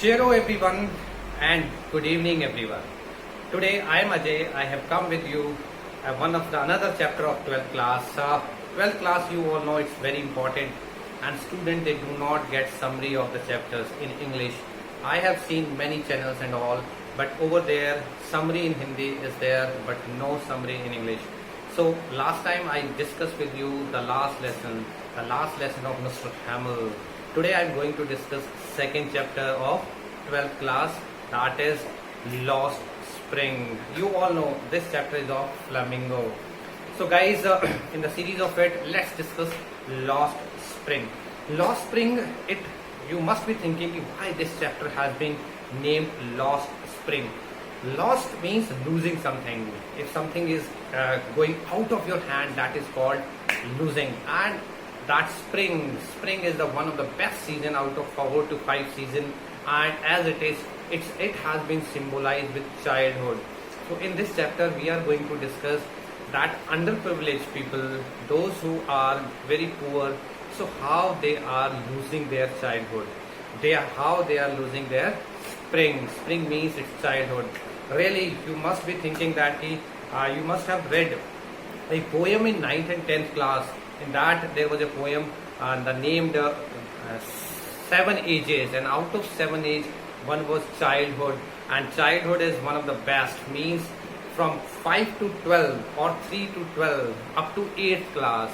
Cheero everyone and good evening everyone. Today I am Ajay. I have come with you another chapter of 12th class. 12th class, you all know it's very important, and students, they do not get summary of the chapters in English. I have seen many channels and all, but over there summary in Hindi is there but no summary in English. So last time I discussed with you the last lesson of Mr. Hamill. Today I am going to discuss second chapter of 12th class, that is Lost Spring. You all know this chapter is of Flamingo. So guys, in the series of it, let's discuss Lost Spring. Lost Spring, you must be thinking why this chapter has been named Lost Spring. Lost means losing something. If something is going out of your hand, that is called losing. And that spring is one of the best season out of 4 to 5 season, and as it has been symbolized with childhood. So in this chapter we are going to discuss that underprivileged people, those who are very poor, so how they are losing their childhood, how they are losing their spring means it's childhood. Really, you must be thinking that you must have read a poem in 9th and 10th class. In that there was a poem named 7 ages, and out of 7 ages one was childhood, and childhood is one of the best, means from 5 to 12 or 3 to 12 up to 8th class,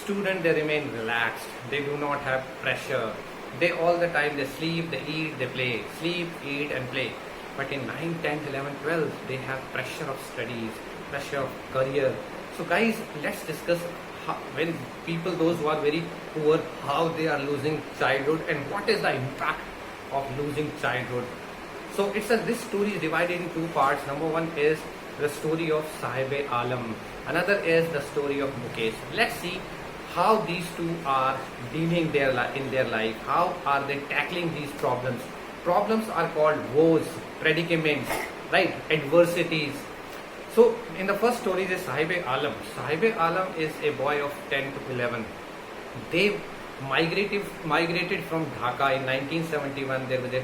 students, they remain relaxed, they do not have pressure, they all the time they sleep, they eat, they play, sleep, eat and play. But in 9, 10, 11, 12 they have pressure of studies, pressure of career. So guys, let's discuss when people, those who are very poor, how they are losing childhood and what is the impact of losing childhood. So this story is divided in two parts. Number one is the story of Sahib-e-Alam. Another is the story of Mukesh. Let's see how these two are dealing in their life. How are they tackling these problems? Problems are called woes, predicaments, right? Adversities. So in the first story is Sahib-e-Alam. Sahib-e-Alam is a boy of 10 to 11. They migrated from Dhaka in 1971. There was a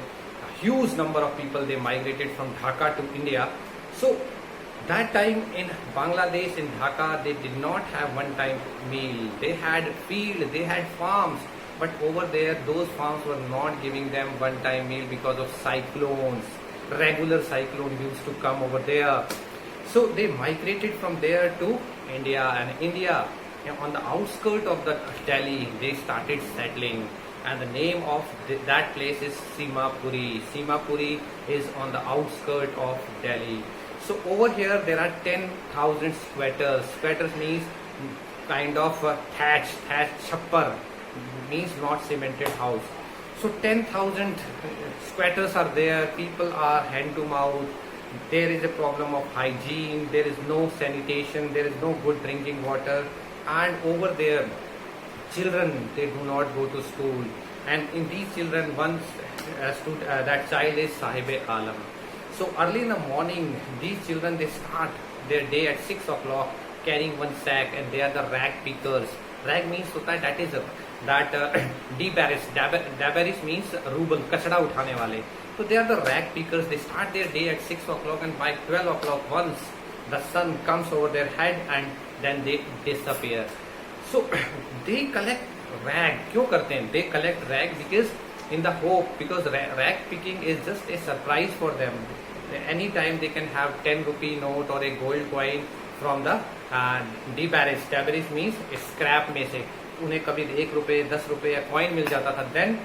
huge number of people. They migrated from Dhaka to India. So that time in Bangladesh, in Dhaka, they did not have one-time meal. They had field, they had farms. But over there, those farms were not giving them one-time meal because of cyclones. Regular cyclone used to come over there. So they migrated from there to India, and India, on the outskirts of the Delhi, they started settling, and the name of that place is Simapuri. Simapuri is on the outskirts of Delhi. So over here there are 10,000 squatters. Squatters means kind of thatch chappar, means not cemented house. So 10,000 squatters are there. People are hand to mouth. There is a problem of hygiene, there is no sanitation, there is no good drinking water, and over there children, they do not go to school, and in these children that child is Sahib-e-Alam. So early in the morning these children, they start their day at 6 o'clock carrying one sack, and they are the rag pickers. Rag means that is debaris means ruble, kachda uthane wale. So they are the rag pickers. They start their day at 6 o'clock, and by 12 o'clock once the sun comes over their head, and then they disappear. So they collect rag. क्यों करते हैं? They collect rag because in the hope, because rag picking is just a surprise for them. Anytime they can have 10 rupee note or a gold coin from the debaris. Debaris means scrap में से उन्हें कभी 1 रुपये 10 रुपये या coin मिल जाता था. Then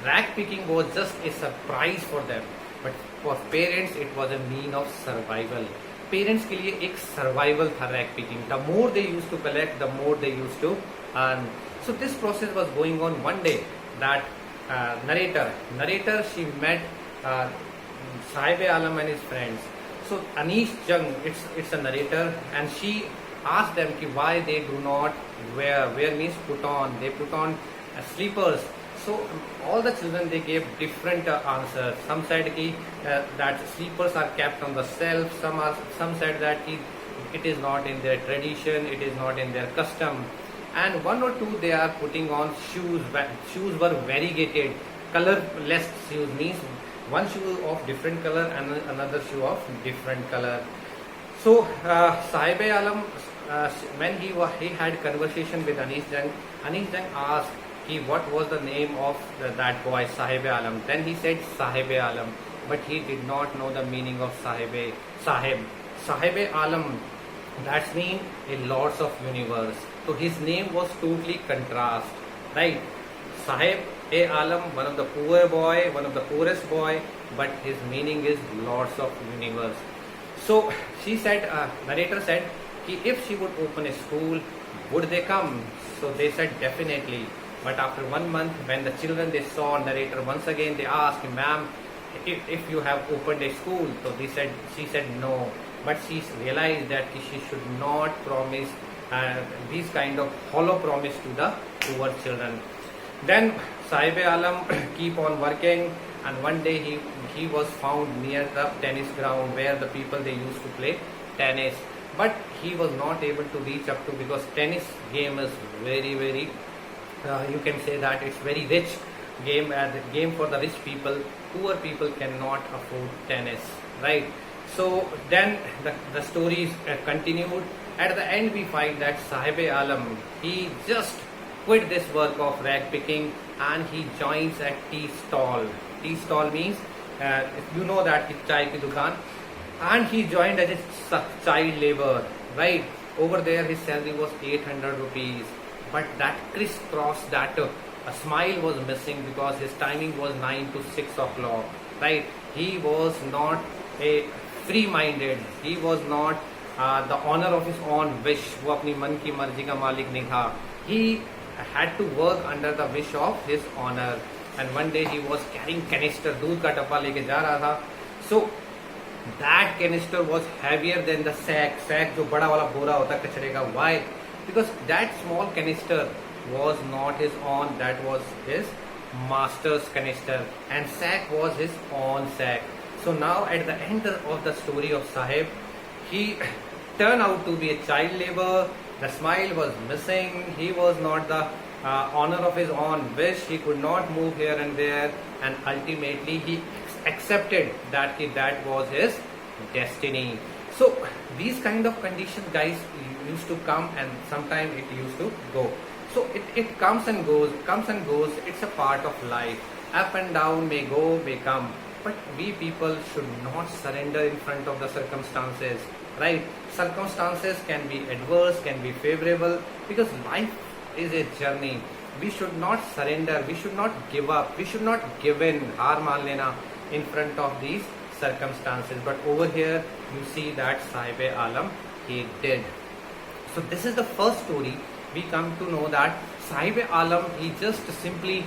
rag picking was just a surprise for them, but for parents it was a mean of survival. Parents के लिए एक survival था rag picking. The more they used to collect, the more they used to earn. So this process was going on. One day that narrator, she met Sahib-e-Alam and his friends. So Anish Jung, it's a narrator, and she asked them why they do not wear means put on. They put on sleepers. So all the children, they gave different answers. Some said that sleepers are kept on the shelf. Some said that it is not in their tradition, it is not in their custom. And one or two, they are putting on shoes. Shoes were variegated. colorless shoes means one shoe of different color and another shoe of different color. So Sahib Alam, when he had conversation with Anish Jang asked what was the name of that boy Sahib Alam. Then he said Sahib Alam, but he did not know the meaning of Sahib Alam. That's mean a Lords of Universe. So his name was totally contrast, right? Sahib A Alam, one of the poor boy, one of the poorest boy, but his meaning is Lords of Universe. So she said, narrator said, if she would open a school, would they come? So they said definitely. But after 1 month, when the children they saw narrator once again, they asked, ma'am, if you have opened a school. So she said no. But she realized that she should not promise these kind of hollow promise to the poor children. Then Sahib Alam keep on working, and one day he was found near the tennis ground where the people they used to play tennis. But he was not able to reach up to, because tennis game is very you can say that it's very rich game, game for the rich people. Poor people cannot afford tennis, right? So then the stories continued. At the end we find that Sahib Alam, he just quit this work of rag picking and he joins a tea stall. Tea stall means you know that chai ki dukan, and he joined as a child labor, right? Over there his salary was 800 rupees, but that crisscross, that a smile was missing, because his timing was 9 to 6 o'clock, right? He was not a free-minded, he was not the owner of his own wish. वो अपनी मन की मर्जी का मालिक नहीं था. He had to work under the wish of his owner. And one day he was carrying canister, दूध का डब्बा लेके जा रहा था. So that canister was heavier than the sack. Sack जो बड़ा वाला बोरा होता है कचरे का. Why? Because that small canister was not his own, that was his master's canister, and sack was his own sack. So now at the end of the story of Sahib, he turned out to be a child labor. The smile was missing. He was not the owner of his own wish. He could not move here and there, and ultimately he accepted that that was his destiny. So these kind of conditions, guys, used to come, and sometimes it used to go. So it comes and goes, it's a part of life. Up and down, may go, may come. But we people should not surrender in front of the circumstances, right? Circumstances can be adverse, can be favorable, because life is a journey. We should not surrender, we should not give up, we should not give in, haar maan lena in front of these circumstances. But over here, you see that Sahib Alam, he did. So this is the first story. We come to know that Sahib Alam, he just simply,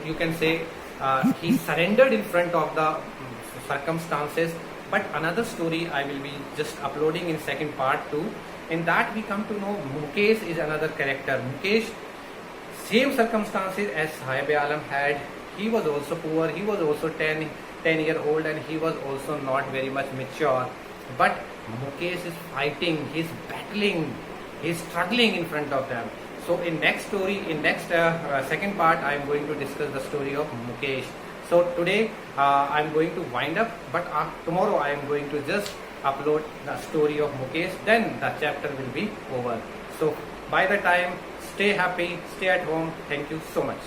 you can say, he surrendered in front of the circumstances. But another story I will be just uploading in second part too. In that we come to know Mukesh is another character. Mukesh, same circumstances as Sahib Alam had. He was also poor, he was also 10-year-old, and he was also not very much mature. But Mukesh is fighting, he's battling, he's struggling in front of them. So in next story, in next second part, I am going to discuss the story of Mukesh. So today I am going to wind up, but tomorrow I am going to just upload the story of Mukesh. Then the chapter will be over. So by the time, stay happy, stay at home. Thank you so much.